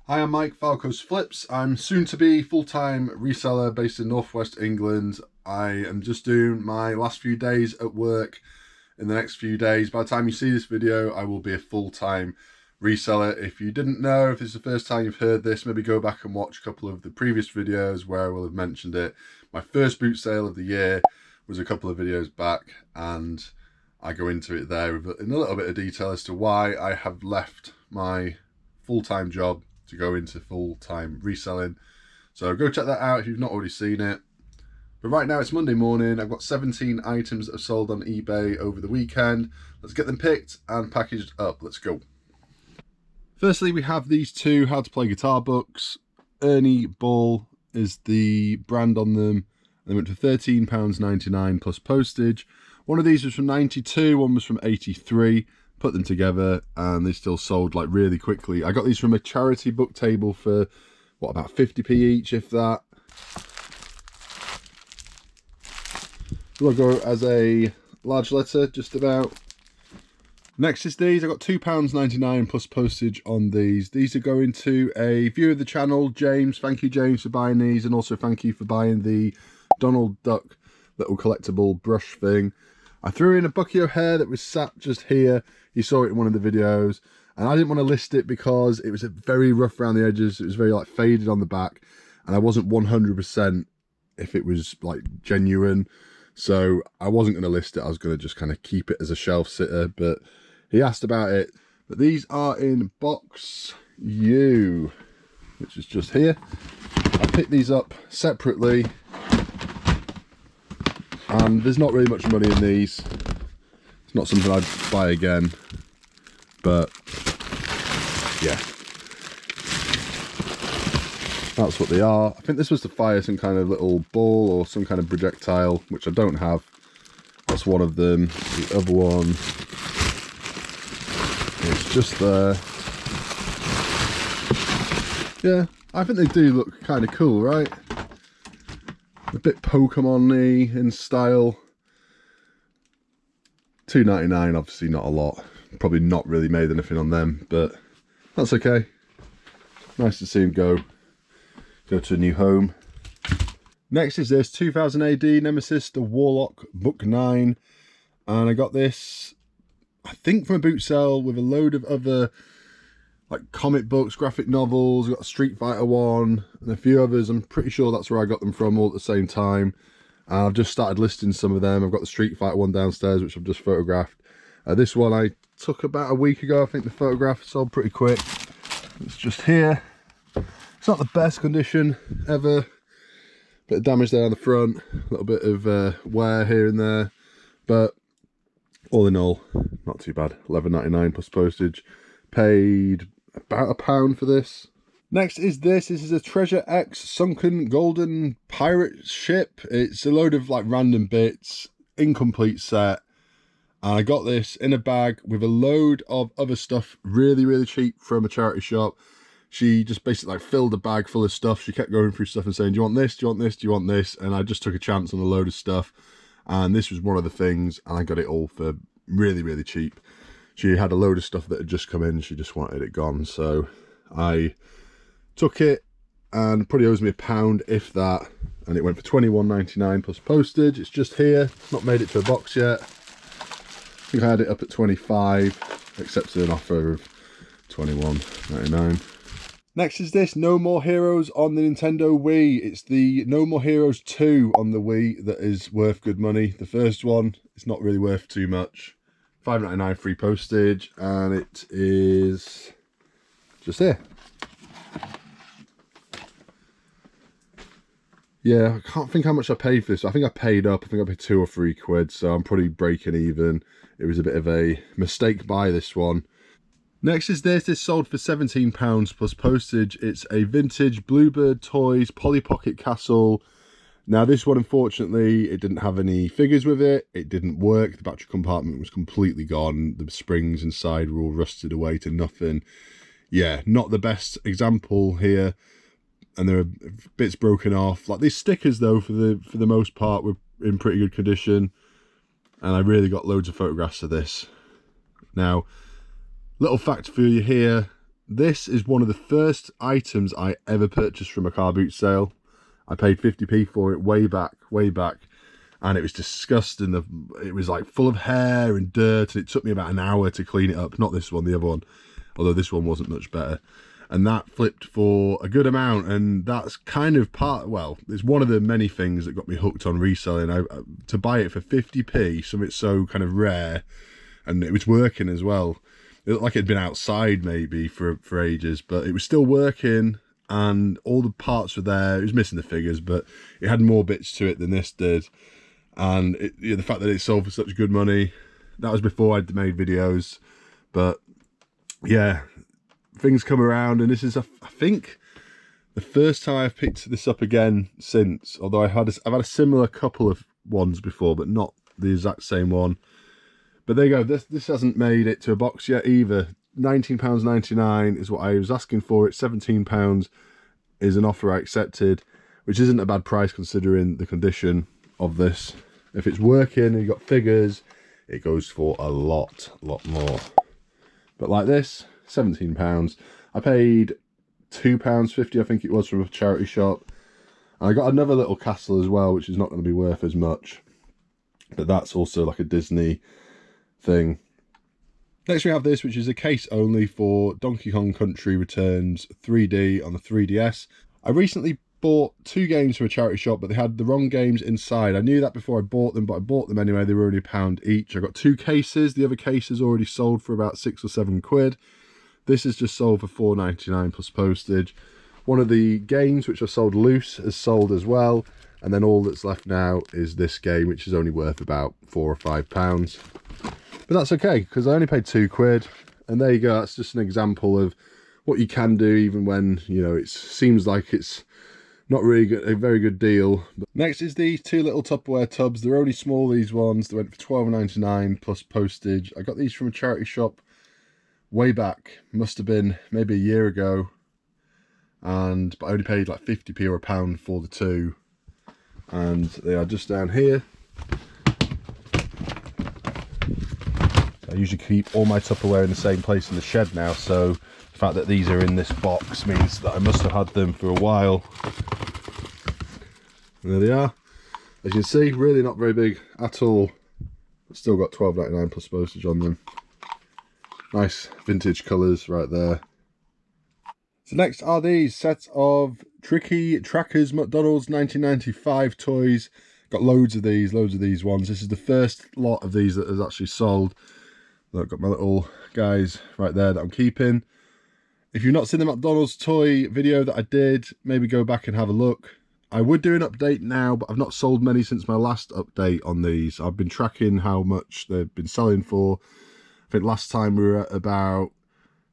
Hi, I'm Mike, Falco's Flips. I'm soon to be full-time reseller based in Northwest England. I am just doing my last few days at work. In the next few days, by the time you see this video, I will be a full-time reseller. If you didn't know, if this is the first time you've heard this, maybe go back and watch a couple of the previous videos where I will have mentioned it. My first boot sale of the year was a couple of videos back, and I go into it there in a little bit of detail as to why I have left my full-time job to go into full-time reselling. So go check that out if you've not already seen it. But right now it's Monday morning. I've got 17 items that have sold on eBay over the weekend. Let's get them picked and packaged up. Let's go. Firstly, we have these two How to Play Guitar books. Ernie Ball is the brand on them. They went for £13.99 plus postage. One of these was from 92, one was from 83. Put them together and they still sold like really quickly. I got these from a charity book table for what, about 50p each, if that. Logo as a large letter, just about. Next is these. I got £2.99 plus postage on these. These are going to a viewer of the channel, James. Thank you, James, for buying these, and also thank you for buying the Donald Duck little collectible brush thing. I threw in a Bucky O'Hare that was sat just here. You saw it in one of the videos, and I didn't want to list it because it was very rough around the edges. It was very like faded on the back, and I wasn't 100% if it was like genuine, so I wasn't going to list it. I was going to just kind of keep it as a shelf sitter, but he asked about it. But these are in box U, which is just here. I picked these up separately, and there's not really much money in these. It's not something I'd buy again, but yeah, that's what they are. I think this was to fire some kind of little ball or some kind of projectile, which I don't have. That's one of them. The other one, it's just there. Yeah, I think they do look kind of cool, right? A bit Pokemon-y in style. $2.99, obviously not a lot. Probably not really made anything on them, but that's okay. Nice to see him go to a new home. Next is this 2000 AD Nemesis, the Warlock Book 9. And I got this, I think, from a boot sale with a load of other like comic books, graphic novels. I've got a Street Fighter one and a few others. I'm pretty sure that's where I got them from all at the same time. And I've just started listing some of them. I've got the Street Fighter one downstairs, which I've just photographed. This one I took about a week ago. I think the photograph sold pretty quick. It's just here. It's not the best condition ever. Bit of damage there on the front. A little bit of wear here and there. But all in all, not too bad. £11.99 plus postage. Paid about £1 for this. Next is this. This is a Treasure X sunken golden pirate ship. It's a load of like random bits, incomplete set. And I got this in a bag with a load of other stuff, really, really cheap from a charity shop. She just basically like filled a bag full of stuff. She kept going through stuff and saying, do you want this? Do you want this? Do you want this? And I just took a chance on a load of stuff. And this was one of the things, and I got it all for really, really cheap. She had a load of stuff that had just come in. She just wanted it gone. So I took it, and probably owes me £1, if that. And it went for £21.99 plus postage. It's just here. Not made it to a box yet. I think I had it up at 25, accepted an offer of £21.99. Next is this No More Heroes on the Nintendo Wii. It's the No More Heroes 2 on the Wii that is worth good money. The first one is not really worth too much. £5.99 free postage, and it is just here. Yeah, I can't think how much I paid for this. I think I paid up. I think I paid £2 or £3, so I'm probably breaking even. It was a bit of a mistake buy, this one. Next is this. This sold for £17 plus postage. It's a vintage Bluebird Toys Polly Pocket Castle. Now this one, unfortunately, it didn't have any figures with it. It didn't work. The battery compartment was completely gone. The springs inside were all rusted away to nothing. Yeah, not the best example here. And there are bits broken off. Like these stickers, though, for the most part, were in pretty good condition. And I really got loads of photographs of this. Now, little fact for you here: This is one of the first items I ever purchased from a car boot sale. I paid 50p for it way back, and it was disgusting. It was like full of hair and dirt, and it took me about an hour to clean it up. Not this one, the other one, although this one wasn't much better. And that flipped for a good amount, and that's kind of well, it's one of the many things that got me hooked on reselling. To buy it for 50p, something so kind of rare, and it was working as well. It looked like it'd been outside maybe for ages, but it was still working, and all the parts were there. It was missing the figures, but it had more bits to it than this did. And the fact that it sold for such good money, that was before I'd made videos. But yeah, things come around, and this is, I think, the first time I've picked this up again since. Although I've had a similar couple of ones before, but not the exact same one. But there you go. This hasn't made it to a box yet either. £19.99 is what I was asking for it. £17 is an offer I accepted, which isn't a bad price considering the condition of this. If it's working and you've got figures, it goes for a lot more. But like this, £17. I paid £2.50, I think it was, from a charity shop. And I got another little castle as well, which is not going to be worth as much. But that's also like a Disney thing. Next we have this, which is a case only for Donkey Kong Country Returns 3D on the 3DS. I recently bought 2 games from a charity shop, but they had the wrong games inside. I knew that before I bought them, but I bought them anyway. They were only £1 each. I got 2 cases. The other case is already sold for about 6 or 7 quid. This is just sold for £4.99 plus postage. One of the games which I sold loose is sold as well, and then all that's left now is this game, which is only worth about £4 or £5. But that's okay, because I only paid 2 quid, and there you go. That's just an example of what you can do even when, you know, it seems like it's not really good, a very good deal. But next is these 2 little Tupperware tubs. They're only small, these ones. They went for £12.99 plus postage. I got these from a charity shop way back, must have been maybe a year ago, but I only paid like 50p or £1 for the 2, and they are just down here. I usually keep all my Tupperware in the same place in the shed now, so the fact that these are in this box means that I must have had them for a while. And there they are. As you can see, really not very big at all. But still got £12.99 plus postage on them. Nice vintage colours right there. So next are these sets of Tricky Trackers McDonald's 1995 toys. Got loads of these ones. This is the first lot of these that is actually sold. Look, got my little guys right there that I'm keeping. If you've not seen the McDonald's toy video that I did, maybe go back and have a look. I would do an update now, but I've not sold many since my last update on these. I've been tracking how much they've been selling for. I think last time we were at about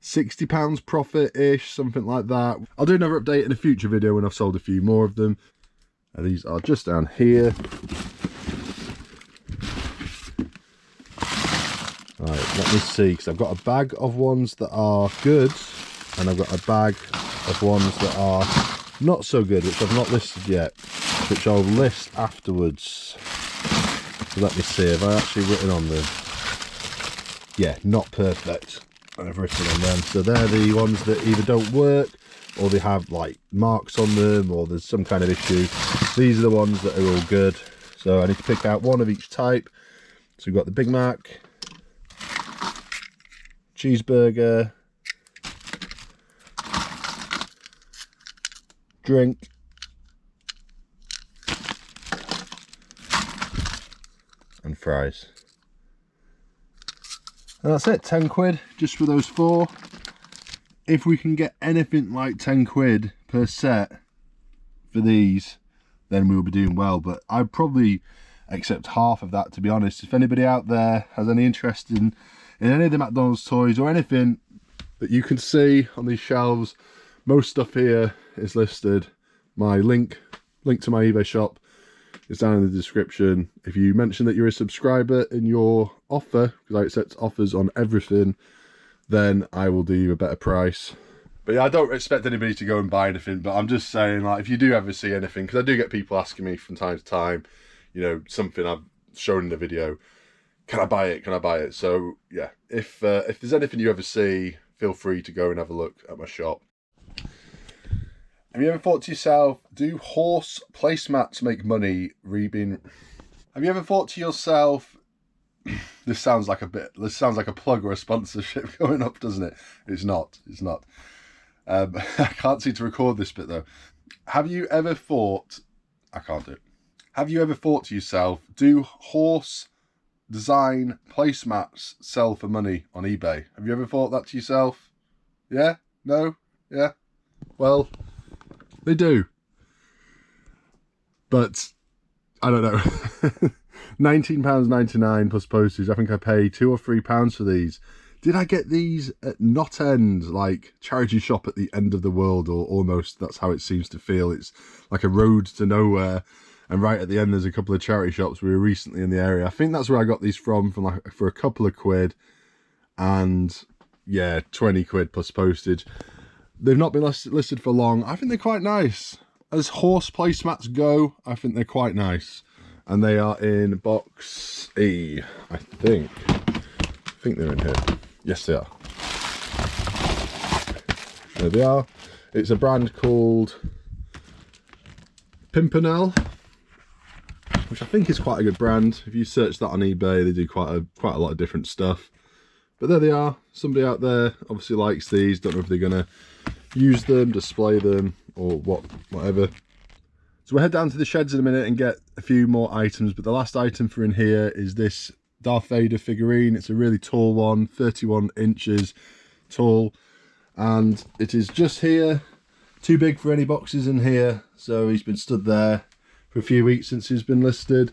£60 profit-ish, something like that. I'll do another update in a future video when I've sold a few more of them. And these are just down here. Right, let me see, because I've got a bag of ones that are good, and I've got a bag of ones that are not so good, which I've not listed yet, which I'll list afterwards. So let me see, have I actually written on them? Yeah, not perfect. I've written on them. So they're the ones that either don't work, or they have like marks on them, or there's some kind of issue. These are the ones that are all good. So I need to pick out one of each type. So we've got the Big Mac, cheeseburger, drink, and fries. And that's it, 10 quid just for those 4. If we can get anything like 10 quid per set for these, then we'll be doing well. But I'd probably accept half of that, to be honest. If anybody out there has any interest in any of the McDonald's toys or anything that you can see on these shelves, most stuff here is listed. My link to my eBay shop is down in the description. If you mention that you're a subscriber in your offer, because I accept offers on everything, then I will do you a better price. But yeah, I don't expect anybody to go and buy anything, but I'm just saying, like, if you do ever see anything, because I do get people asking me from time to time, you know, something I've shown in the video, can I buy it? Can I buy it? So yeah, if there's anything you ever see, feel free to go and have a look at my shop. Have you ever thought to yourself, do horse placemats make money? Have you ever thought to yourself, this sounds like a plug or a sponsorship going up, doesn't it? It's not. I can't seem to record this bit though. Have you ever thought, I can't do it. Have you ever thought to yourself, do horse design placemats sell for money on eBay? Have you ever thought that to yourself? Yeah? No? Yeah? Well, they do. But, I don't know. £19.99 plus postage. I think I paid £2 or £3 for these. Did I get these at Knot End, like charity shop at the end of the world, or almost? That's how it seems to feel. It's like a road to nowhere, and right at the end there's a couple of charity shops. We were recently in the area. I think that's where I got these from for a couple of quid, and yeah, 20 quid plus postage. They've not been listed for long. I think they're quite nice. As horse placemats go, I think they're quite nice. And they are in box E, I think. I think they're in here. Yes, they are. There they are. It's a brand called Pimpernel, which I think is quite a good brand. If you search that on eBay, they do quite a lot of different stuff. But there they are. Somebody out there obviously likes these. Don't know if they're gonna use them, display them, or whatever. So we'll head down to the sheds in a minute and get a few more items. But the last item for in here is this Darth Vader figurine. It's a really tall one, 31 inches tall, and it is just here, too big for any boxes in here, so he's been stood there for a few weeks since he's been listed.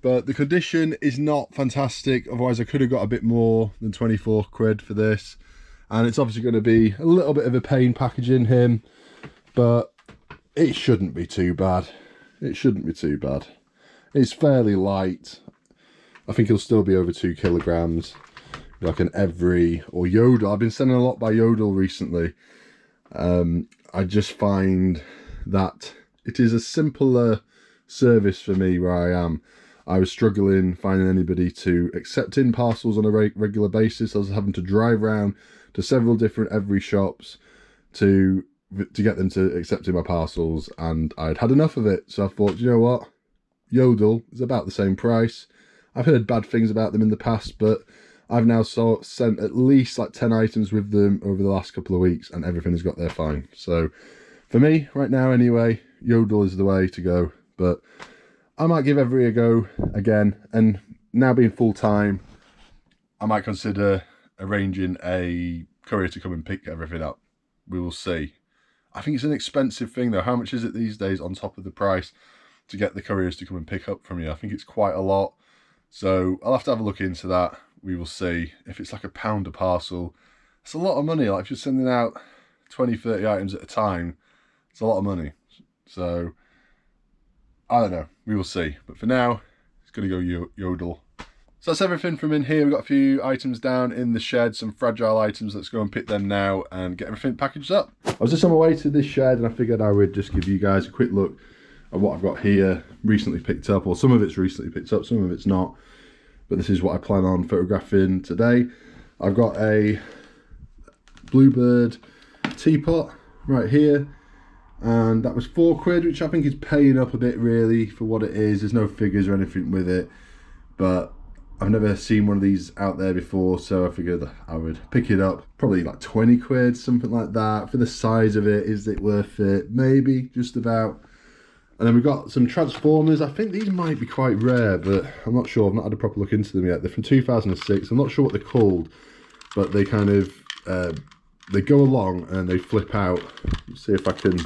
But the condition is not fantastic, otherwise I could have got a bit more than 24 quid for this. And it's obviously going to be a little bit of a pain packaging him, but it shouldn't be too bad. It shouldn't be too bad. It's fairly light. I think he'll still be over 2 kilograms, like an Every or Yodel. I've been sending a lot by Yodel recently. I just find that it is a simpler service for me where I am. I was struggling finding anybody to accept in parcels on a regular basis. I was having to drive around to several different Every shops to get them to accept in my parcels, and I'd had enough of it. So I thought, you know what? Yodel is about the same price. I've heard bad things about them in the past, but I've now sent at least like 10 items with them over the last couple of weeks, and everything has got there fine. So for me, right now anyway, Yodel is the way to go. But I might give Every a go again, and now being full-time, I might consider arranging a courier to come and pick everything up. We will see. I think it's an expensive thing though. How much is it these days on top of the price to get the couriers to come and pick up from you? I think it's quite a lot. So I'll have to have a look into that. We will see. If it's like £1 a parcel, it's a lot of money. Like if you're sending out 20, 30 items at a time, it's a lot of money. So I don't know. We will see. But for now, it's going to go Yodel. So that's everything from in here. We've got a few items down in the shed, some fragile items. Let's go and pick them now and get everything packaged up. I was just on my way to this shed and I figured I would just give you guys a quick look at what I've got here recently picked up, or some of it's recently picked up, some of it's not. But this is what I plan on photographing today. I've got a Bluebird teapot right here, and that was 4 quid, which I think is paying up a bit really for what it is. There's no figures or anything with it, but I've never seen one of these out there before, so I figured I would pick it up. Probably like 20 quid, something like that. For the size of it, is it worth it? Maybe, just about. And then we've got some Transformers. I think these might be quite rare, but I'm not sure. I've not had a proper look into them yet. They're from 2006. I'm not sure what they're called, but they kind of, they go along and they flip out. Let's see if I can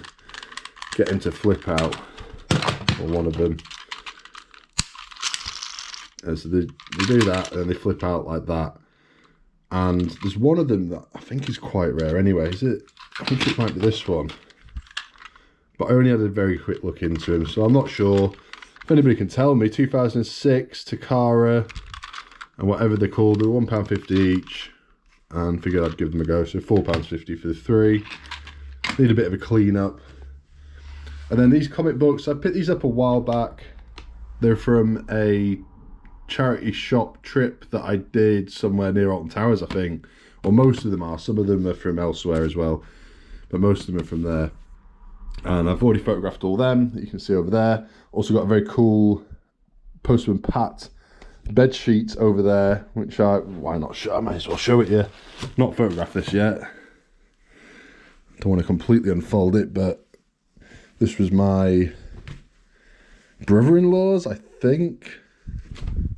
get him to flip out, or one of them. So they do that and they flip out like that. And there's one of them that I think is quite rare anyway. Is it? I think it might be this one. But I only had a very quick look into him, so I'm not sure. If anybody can tell me, 2006 Takara and whatever they're called, they're £1.50 each, and figured I'd give them a go. So £4.50 for the 3. Need a bit of a clean up. And then these comic books, I picked these up a while back. They're from a charity shop trip that I did somewhere near Alton Towers, I think, Well, most of them are. Some of them are from elsewhere as well, but most of them are from there. And I've already photographed all them that you can see over there. Also got a very cool Postman Pat bed sheet over there, which why not show? I might as well show it you. Not photographed this yet. Don't want to completely unfold it, but this was my brother-in-law's, I think.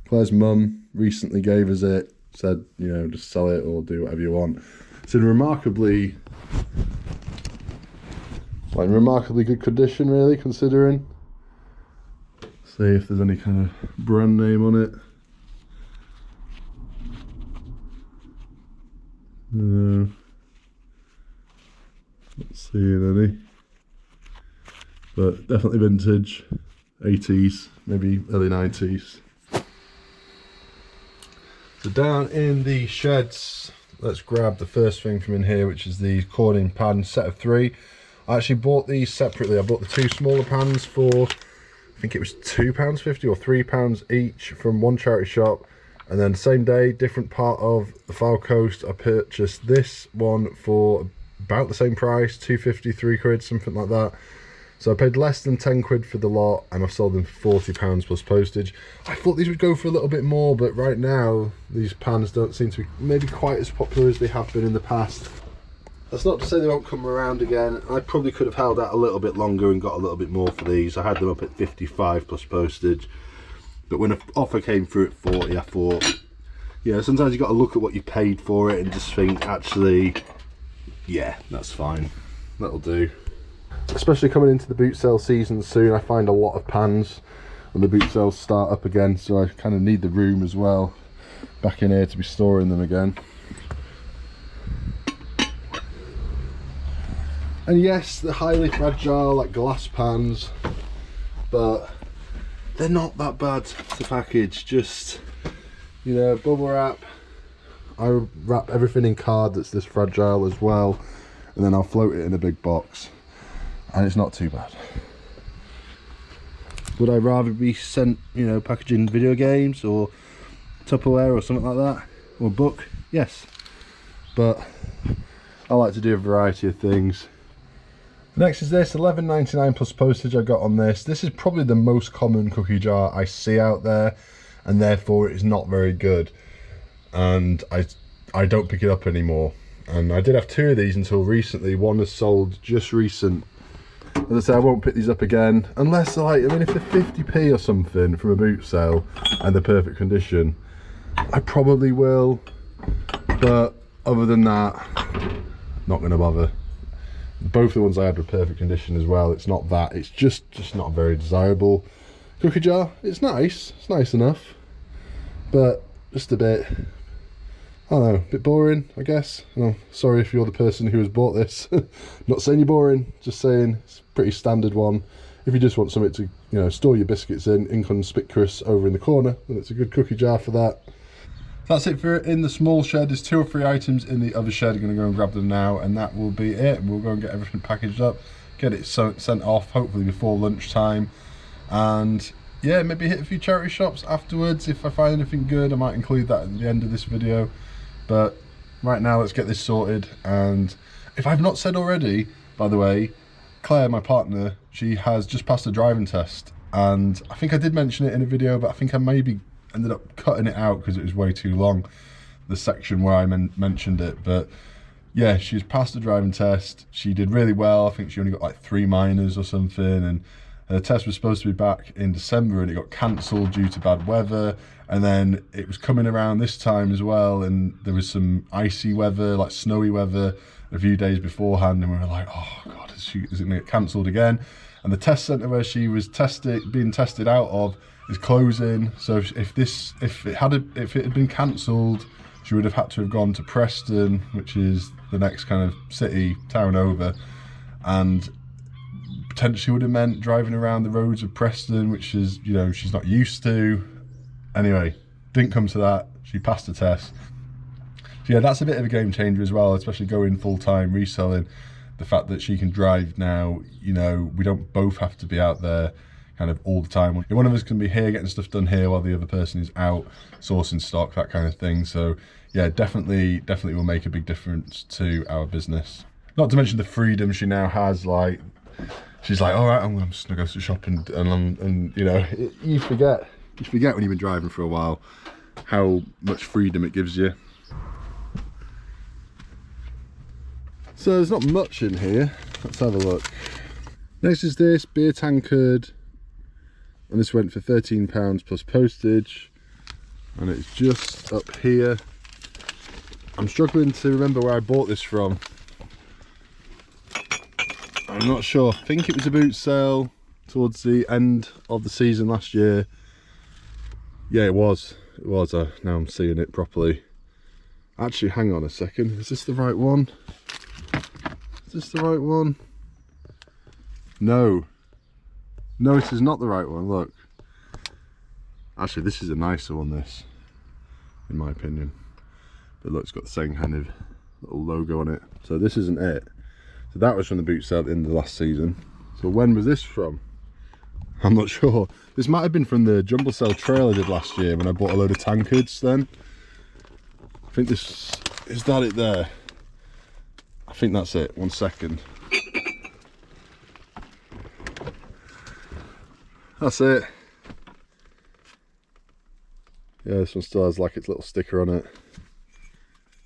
Claire's mum recently gave us it, said, you know, just sell it or do whatever you want. It's in remarkably good condition, really, considering. See if there's any kind of brand name on it. No, not seeing any, but definitely vintage, 80s, maybe early 90s. So down in the sheds, let's grab the first thing from in here, which is the corning pan set of 3. I actually bought these separately. I bought the 2 smaller pans for, I think it was £2.50 or £3 each from one charity shop. And then same day, different part of the Fylde coast, I purchased this one for about the same price, £2.50, £3, something like that. So I paid less than 10 quid for the lot, and I've sold them for £40 plus postage. I thought these would go for a little bit more, but right now, these pans don't seem to be maybe quite as popular as they have been in the past. That's not to say they won't come around again. I probably could have held out a little bit longer and got a little bit more for these. I had them up at 55 plus postage. But when an offer came through at 40, I thought, yeah, sometimes you've got to look at what you paid for it and just think, actually, yeah, that's fine. That'll do. Especially coming into the boot sale season soon, I find a lot of pans when the boot sales start up again, so I kind of need the room as well back in here to be storing them again. And yes, they're highly fragile, like glass pans, but they're not that bad to package. Just, you know, bubble wrap. I wrap everything in card that's this fragile as well, and then I'll float it in a big box, and it's not too bad. Would I rather be sent, you know, packaging video games or Tupperware or something like that, or a book? Yes, but I like to do a variety of things. Next is this, £11.99 plus postage I got on this. This is probably the most common cookie jar I see out there, and therefore it is not very good. And I don't pick it up anymore. And I did have 2 of these until recently. One has sold just recent. As I say, I won't pick these up again unless, like, I mean, if they're 50p or something from a boot sale and they're perfect condition, I probably will. But other than that, not going to bother. Both the ones I had were perfect condition as well. It's not that, it's just not very desirable cookie jar. It's nice enough, but just a bit, I don't know, a bit boring, I guess. Oh, sorry if you're the person who has bought this. Not saying you're boring, just saying it's a pretty standard one. If you just want something to, you know, store your biscuits in, inconspicuous over in the corner, then it's a good cookie jar for that. That's it for in the small shed. There's 2 or 3 items in the other shed. I'm going to go and grab them now, and that will be it. We'll go and get everything packaged up, get it sent off, hopefully before lunchtime. And yeah, maybe hit a few charity shops afterwards. If I find anything good, I might include that at the end of this video. But right now, let's get this sorted. And if I've not said already, by the way, Claire, my partner, she has just passed a driving test. And I think I did mention it in a video, but I think I maybe ended up cutting it out because it was way too long, the section where I mentioned it. But yeah, she's passed the driving test. She did really well. I think she only got like 3 minors or something, and her test was supposed to be back in December, and it got cancelled due to bad weather. And then it was coming around this time as well, and there was some icy weather, like snowy weather, a few days beforehand, and we were like, oh god, is it going to get cancelled again? And the test centre where she was being tested out of is closing. So if it had been cancelled, she would have had to have gone to Preston, which is the next kind of town over, and potentially would have meant driving around the roads of Preston, which is, you know, she's not used to. Anyway, didn't come to that. She passed the test. So yeah, that's a bit of a game changer as well, especially going full-time reselling. The fact that she can drive now, you know, we don't both have to be out there kind of all the time. One of us can be here getting stuff done here while the other person is out sourcing stock, that kind of thing. So yeah, definitely will make a big difference to our business. Not to mention the freedom she now has. Like, she's like, all right, I'm just gonna go to the shop and you know, you forget when you've been driving for a while how much freedom it gives you. So there's not much in here. Let's have a look. Next is this beer tankard, and this went for £13 plus postage, and it's just up here. I'm struggling to remember where I bought this from. I'm not sure. I think it was a boot sale towards the end of the season last year. Yeah, it was. It was. Now I'm seeing it properly. Actually, hang on a second. Is this the right one? Is this the right one? No. No, it is not the right one. Look. Actually, this is a nicer one, this, in my opinion. But look, it's got the same kind of little logo on it. So this isn't it. So that was from the boot sale at the end of the last season. So when was this from? I'm not sure. This might have been from the jumble sale trail I did last year when I bought a load of tankards then. I think this, is that it there? I think that's it. 1 second. That's it. Yeah, this one still has like its little sticker on it.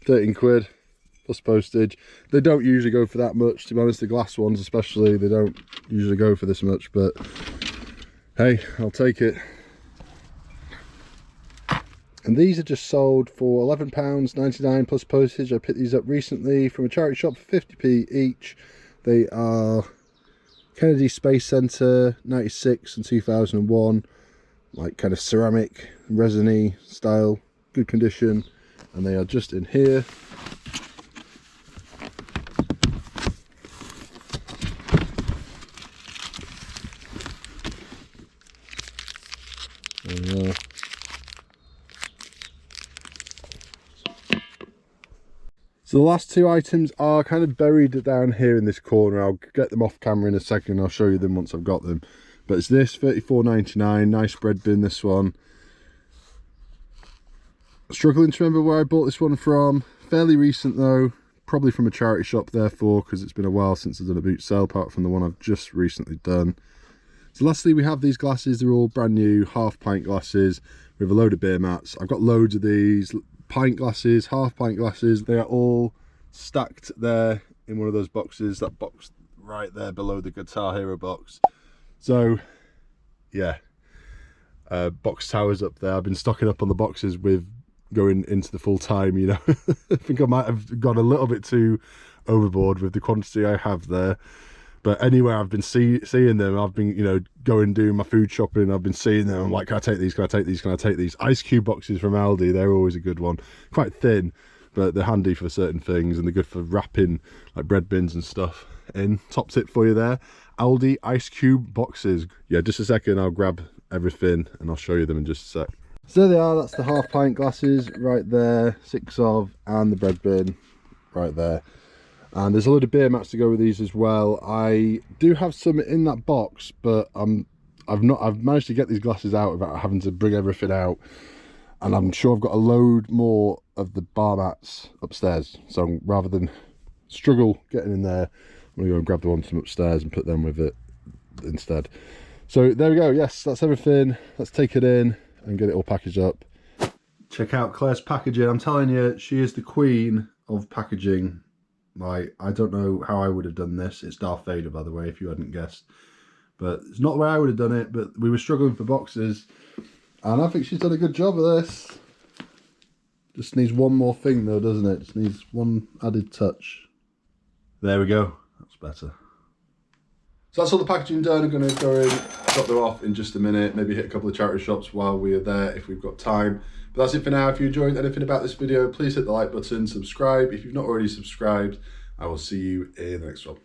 13 quid plus postage. They don't usually go for that much, to be honest. The glass ones especially, they don't usually go for this much, but hey, I'll take it. And these are just sold for £11.99 plus postage. I picked these up recently from a charity shop for 50p each. They are Kennedy Space Centre 96 and 2001, like kind of ceramic, resiny style, good condition, and they are just in here. There we are. So the last two items are kind of buried down here in this corner. I'll get them off camera in a second. I'll show you them once I've got them. But it's this, £34.99, nice bread bin, this one. Struggling to remember where I bought this one from. Fairly recent though, probably from a charity shop therefore, because it's been a while since I've done a boot sale, apart from the one I've just recently done. So lastly, we have these glasses. They're all brand new, half pint glasses with a load of beer mats. I've got loads of these. Pint glasses, half pint glasses, they are all stacked there in one of those boxes, that box right there below the Guitar Hero box. So yeah, box towers up there. I've been stocking up on the boxes with going into the full time, you know. I think I might have gone a little bit too overboard with the quantity I have there. But anywhere I've been seeing them, I've been, you know, going doing my food shopping, I've been seeing them, I'm like, can I take these, can I take these, can I take these? Ice cube boxes from Aldi, they're always a good one. Quite thin, but they're handy for certain things, and they're good for wrapping like bread bins and stuff in. Top tip for you there, Aldi ice cube boxes. Yeah, just a second, I'll grab everything and I'll show you them in just a sec. So there they are, that's the half pint glasses right there, 6 of, and the bread bin right there. And there's a load of beer mats to go with these as well. I do have some in that box, but I've managed to get these glasses out without having to bring everything out. And I'm sure I've got a load more of the bar mats upstairs. So rather than struggle getting in there, I'm gonna go and grab the ones from upstairs and put them with it instead. So there we go. Yes, that's everything. Let's take it in and get it all packaged up. Check out Claire's packaging. I'm telling you, she is the queen of packaging. Like, I don't know how I would have done this. It's Darth Vader, by the way, if you hadn't guessed. But it's not the way I would have done it, but we were struggling for boxes. And I think she's done a good job of this. Just needs one more thing though, doesn't it? Just needs one added touch. There we go. That's better. So that's all the packaging done. I'm going to go in, drop them off in just a minute. Maybe hit a couple of charity shops while we are there if we've got time. But that's it for now. If you enjoyed anything about this video, please hit the like button, subscribe. If you've not already subscribed, I will see you in the next one.